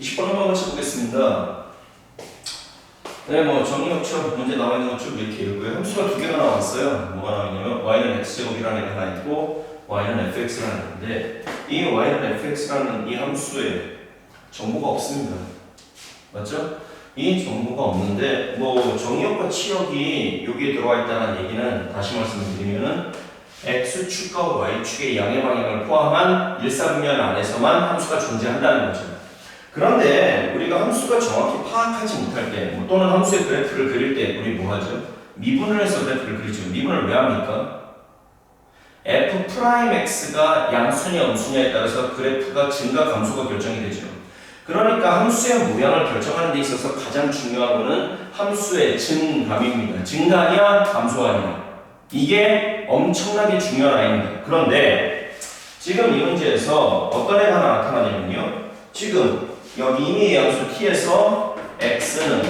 20번 한번 같이 보겠습니다. 네, 정리역처럼 문제 나와 있는 거 쭉 이렇게 읽고요. 함수가 두 개가 나왔어요. 뭐가 나와있냐면 y는 x제곱이라는 애가 하나 있고 y는 fx라는 애인데 이 y는 fx라는 이 함수에 정보가 없습니다. 맞죠? 이 정보가 없는데 정의역과 치역이 여기에 들어와 있다는 얘기는 다시 말씀드리면은 x축과 y축의 양의 방향을 포함한 일사분면 안에서만 함수가 존재한다는 거죠. 그런데 우리가 함수가 정확히 파악하지 못할 때 또는 함수의 그래프를 그릴 때 우리 뭐 하죠? 미분을 해서 그래프를 그리죠. 미분을 왜 합니까? f'x가 양수냐 음수냐에 따라서 그래프가 증가 감소가 결정이 되죠. 그러니까 함수의 모양을 결정하는 데 있어서 가장 중요한 거는 함수의 증감입니다. 증가냐 감소하냐. 이게 엄청나게 중요한 아이입니다. 그런데 지금 이 문제에서 어떤 애가 하나 나타나냐면요. 지금 여기 임의의 양수 t에서 x는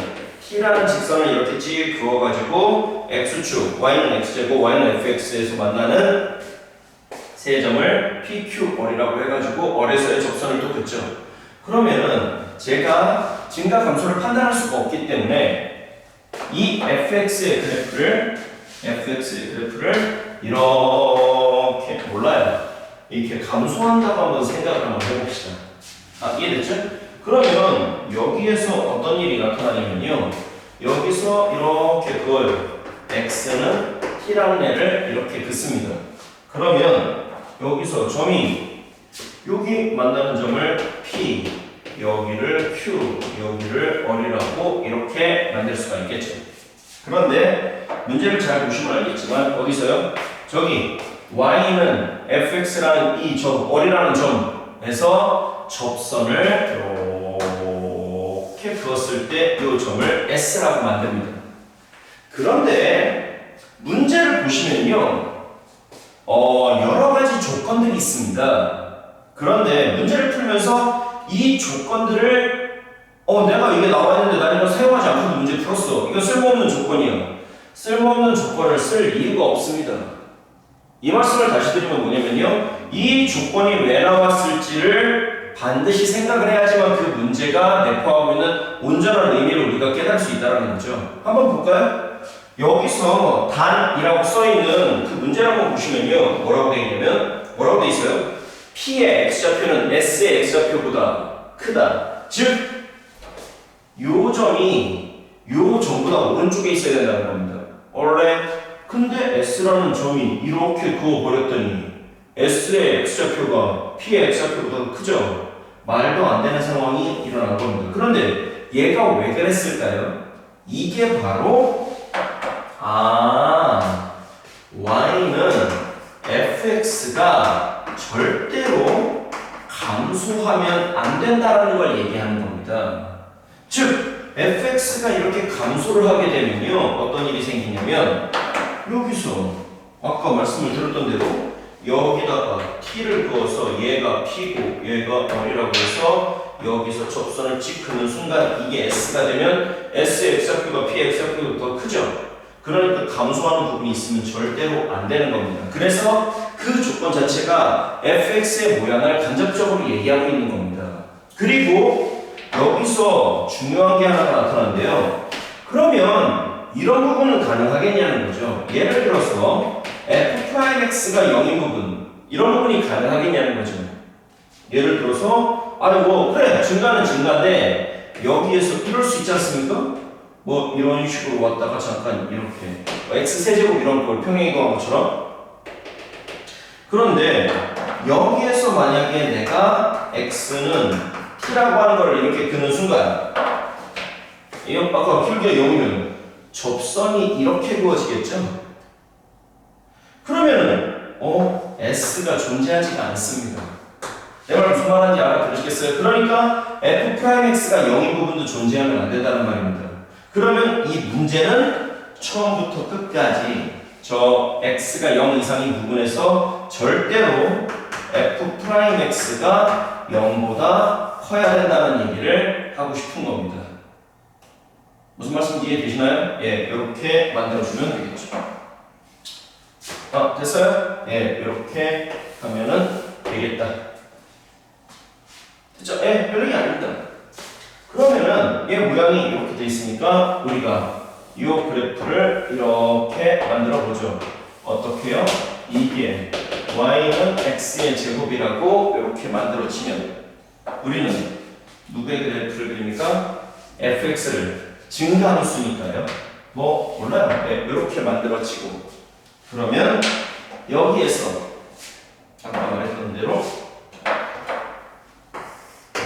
t라는 직선을 이렇게 쭉 그어가지고 x축, y는 x제곱, y는 fx에서 만나는 세 점을 pq월이라고 해가지고 월에서의 접선을 또 긋죠. 그러면은 제가 증가 감소를 판단할 수가 없기 때문에 이 fx의 그래프를 이렇게 이렇게 감소한다고 한번 생각을 한번 해봅시다. 이해됐죠? 그러면 여기에서 어떤 일이 나타나냐면요. 여기서 이렇게 그어요. x는 t라는 애를 이렇게 긋습니다. 그러면 여기서 점이 여기 만나는 점을 p, 여기를 q, 여기를 r이라고 이렇게 만들 수가 있겠죠. 그런데 문제를 잘 보시면 알겠지만 어디서요? 저기 y는 fx라는 이 점, r이라는 점에서 접선을 이렇게 그었을 때 이 점을 s라고 만듭니다. 그런데 문제를 보시면요. 여러 가지 조건들이 있습니다. 그런데 문제를 풀면서 이 조건들을 내가 이게 나와 있는데 난 이거 사용하지 않고도 문제 풀었어. 이거 쓸모없는 조건이야. 쓸모없는 조건을 쓸 이유가 없습니다. 이 말씀을 다시 드리면 뭐냐면요. 이 조건이 왜 나왔을지를 반드시 생각을 해야지만 그 문제가 내포하고 있는 온전한 의미를 우리가 깨달을 수 있다는 거죠. 한번 볼까요? 여기서 단이라고 써있는 그 문제를 한번 보시면요. 뭐라고 되어 있냐면 뭐라고 되어 있어요? P의 x좌표는 S의 x좌표보다 크다. 즉, 요 점이 요 점보다 오른쪽에 있어야 된다는 겁니다. 원래 근데 S라는 점이 이렇게 그어버렸더니 S의 x좌표가 P의 x좌표보다 크죠? 말도 안 되는 상황이 일어난 겁니다. 그런데 얘가 왜 그랬을까요? 이게 바로 y는 fx가 절대로 감소하면 안 된다는 걸 얘기하는 겁니다. 즉, fx가 이렇게 감소를 하게 되면요. 어떤 일이 생기냐면 여기서 아까 말씀을 드렸던 대로 여기다가 t를 그어서 얘가 p고 얘가 r이라고 해서 여기서 접선을 찍는 순간 이게 s가 되면 s의 x좌표가 p의 x좌표보다 더 크죠? 그러니까 감소하는 부분이 있으면 절대로 안 되는 겁니다. 그래서 그 조건 자체가 fx의 모양을 간접적으로 얘기하고 있는 겁니다. 그리고 여기서 중요한 게 하나가 나타나는데요. 그러면 이런 부분은 가능하겠냐는 거죠. 예를 들어서 f'x가 0인 부분, 이런 부분이 가능하겠냐는 거죠. 예를 들어서 그래, 증가는 증가인데 여기에서 이럴 수 있지 않습니까? 이런 식으로 왔다가 잠깐 이렇게 x세제곱 이런 걸 평행이동 한 것처럼. 그런데 여기에서 만약에 내가 x는 t라고 하는 걸 이렇게 그는 순간 아까 kir가 0이면 접선이 이렇게 그어지겠죠? 그러면은 s가 존재하지가 않습니다. 내 말 무슨 말인지 알아들으시겠어요? 그러니까 f'x가 0인 부분도 존재하면 안 된다는 말입니다. 그러면 이 문제는 처음부터 끝까지 저 x가 0 이상인 부분에서 절대로 f'x가 0보다 커야 된다는 얘기를 하고 싶은 겁니다. 무슨 말씀인지 이해되시나요? 이렇게 만들어주면 되겠죠. 됐어요? 이렇게 하면은 되겠다. 됐죠? 별얘기 아닙니다. 얘 모양이 이렇게 돼 있으니까 우리가 이 그래프를 이렇게 만들어 보죠. 어떻게요? 이게 y는 x의 제곱이라고 이렇게 만들어지면 우리는 누구의 그래프를 그립니까? fx를 증가하는 수니까요. 뭐 몰라요. 네, 이렇게 만들어지고 그러면 여기에서 아까 말했던 대로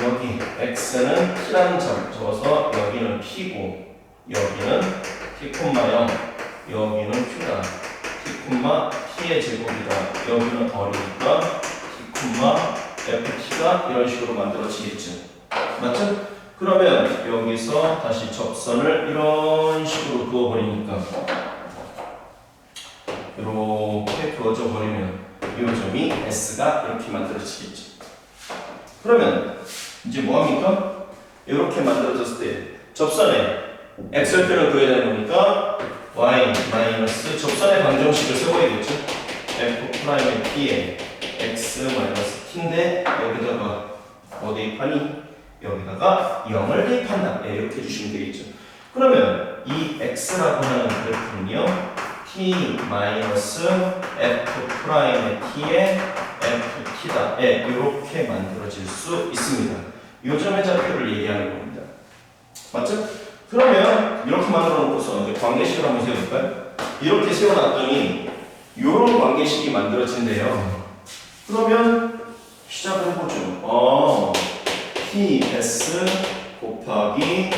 여기 x는 t라는 점 적어서 여기는 p고 여기는 t, 0 여기는 q다. t, t의 제곱이다. 여기는 어리니까 t, ft가 이런 식으로 만들어지겠죠. 맞죠? 그러면 여기서 다시 접선을 이런 식으로 그어버리니까 이렇게 그어져 버리면 이 점이 S가 이렇게 만들어지겠죠. 그러면 이제 뭐합니까? 이렇게 만들어졌을 때 접선에 X절편을 그어야 되는 거니까 Y 마이너스 접선의 방정식을 세워야겠죠. F'의 T에 X 마이너스 T인데 여기다가 뭐 대입하니? 여기다가 0을 대입한다. 네, 이렇게 해주시면 되겠죠. 그러면 이 x라고 하는 그래프는요, t 마이너스 f 프라임의 t의 ft다. 네, 이렇게 만들어질 수 있습니다. 이 점의 좌표를 얘기하는 겁니다. 맞죠? 그러면 이렇게 만들어 놓고서 이제 관계식을 한번 세워볼까요? 이렇게 세워놨더니 이런 관계식이 만들어진대요. 그러면 시작을 해보죠. PS 곱하기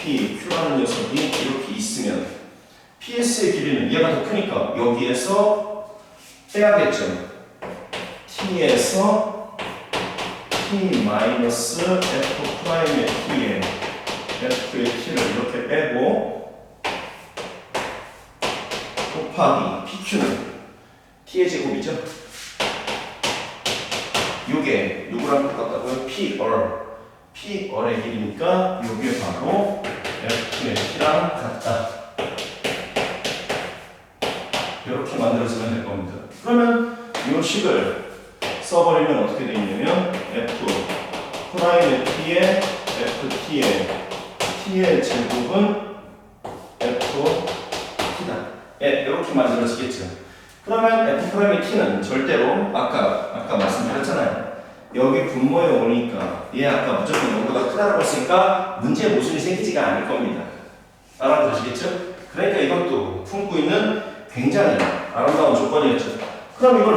PQ라는 녀석이 이렇게 있으면 PS의 길이는 얘가 더 크니까 여기에서 빼야겠죠. T에서 T 마이너스 F 프라임의 T에 F의 T를 이렇게 빼고 곱하기 PQ는 T의 제곱이죠. 요게 누구랑 똑같다고요? P얼의 길이니까 요게 바로 F의 T랑 같다. 이렇게 만들어지면 될 겁니다. 그러면 이 식을 써버리면 어떻게 되냐면 F 프라임의 T에 FT의 T의 제곱은 FT다. 예, 이렇게 만들어지겠죠. 그러면 F 프라임의 T는 절대로 아까 말씀드렸잖아요. 여기 분모에 오니까 얘 아까 무조건 농도가 크다라고 했으니까 문제에 모순이 생기지가 않을 겁니다. 알아들으시겠죠? 그러니까 이것도 품고 있는 굉장히 아름다운 조건이었죠. 그럼 이걸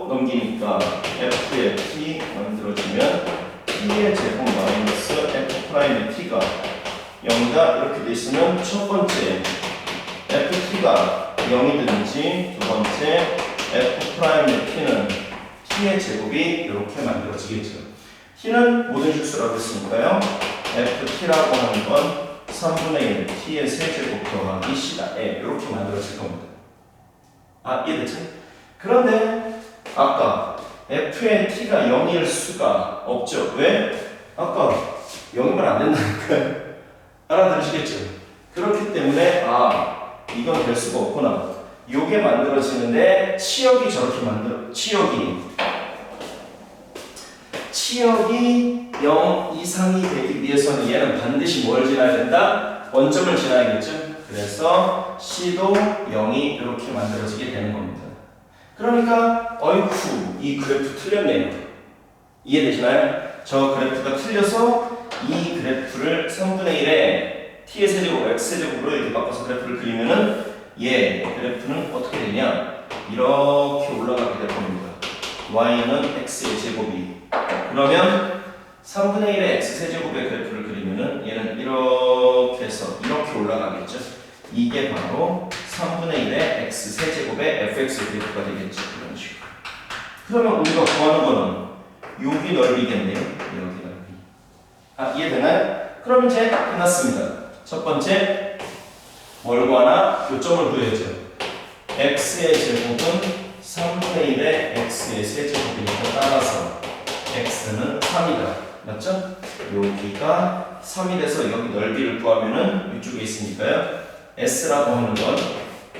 넘기니까 f의 t 만들어지면 t의 제곱 마이너스 f 프라임의 t가 0이다 이렇게 돼 있으면 첫 번째 ft가 0이든지 두 번째 f 프라임의 t는 t의 제곱이 이렇게 만들어지겠죠. t는 모든 실수라고 했으니까요. ft라고 하는 건 3분의 1 t의 세제곱 더하기 c다. 이렇게 만들어질 겁니다. 이해됐죠? 그런데 아까 f의 t가 0일 수가 없죠. 왜? 아까 0이면 안 된다니까요. 알아들으시겠죠? 그렇기 때문에 이건 될 수가 없구나. 요게 만들어지는데 치역이 저렇게 치역이 0 이상이 되기 위해서는 얘는 반드시 뭘 지나야 된다? 원점을 지나야겠죠? 그래서 C도 0이 이렇게 만들어지게 되는 겁니다. 그러니까 어이쿠 이 그래프 틀렸네요. 이해되시나요? 저 그래프가 틀려서 이 그래프를 3분의 1에 t의 세제곱, x 세제곱으로 이렇게 바꿔서 그래프를 그리면은 얘 그래프는 어떻게 되냐? 이렇게 올라가게 될 겁니다. y는 x의 제곱이 그러면 3분의 1의 x 세제곱의 그래프를 그리면은 얘는 이렇게 해서 이렇게 올라가겠죠. 이게 바로 3분의 1의 x 세제곱의 fx 그래프가 되겠죠. 이런 식으로. 그러면 우리가 구하는 거는 여기 넓이겠네요. 여기 넓이. 이해되나요? 그럼 이제 끝났습니다. 첫 번째 뭘 구하나? 요점을 구해야죠. x의 제곱은 3분의 1의 x의 세제곱이니까 따라서 x는 3이다. 맞죠? 여기가 3이 돼서 여기 넓이를 구하면은 이쪽에 있으니까요. s라고 하는 건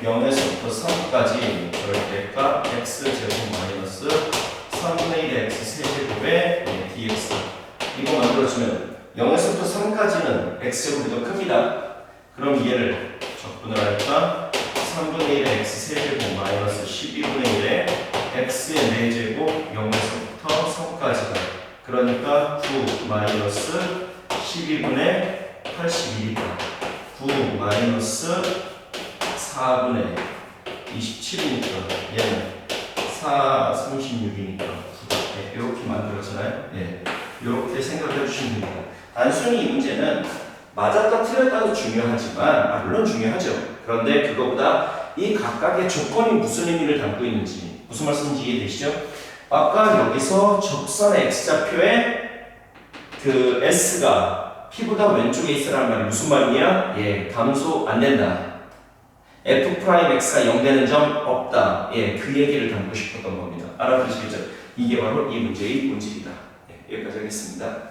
0에서부터 3까지 절대값 x제곱 마이너스 3분의 1의 x 세제곱의 dx 이거 만들어주면 0에서부터 3까지는 x제곱이 더 큽니다. 그럼 얘를 적분을 하니까 3분의 1의 x 세제곱 마이너스 12분의 1의 x의 4제곱 0에서부터 3까지가 그러니까 9 마이너스 12분의 81이다. 9 마이너스 4분의 27이니까 얘는 4, 36이니까 9다. 이렇게 만들어지나요? 예. 이렇게 생각해 주시면 됩니다. 단순히 이 문제는 맞았다 틀렸다도 중요하지만 물론 중요하죠. 그런데 그거보다 이 각각의 조건이 무슨 의미를 담고 있는지 무슨 말씀인지 이해되시죠? 아까 여기서 적선의 x좌표에 그 s가 p보다 왼쪽에 있으라는 말이 무슨 말이냐? 예, 감소 안 된다. f'x가 0 되는 점 없다. 예, 그 얘기를 담고 싶었던 겁니다. 알아두시겠죠? 이게 바로 이 문제의 본질이다. 예, 여기까지 하겠습니다.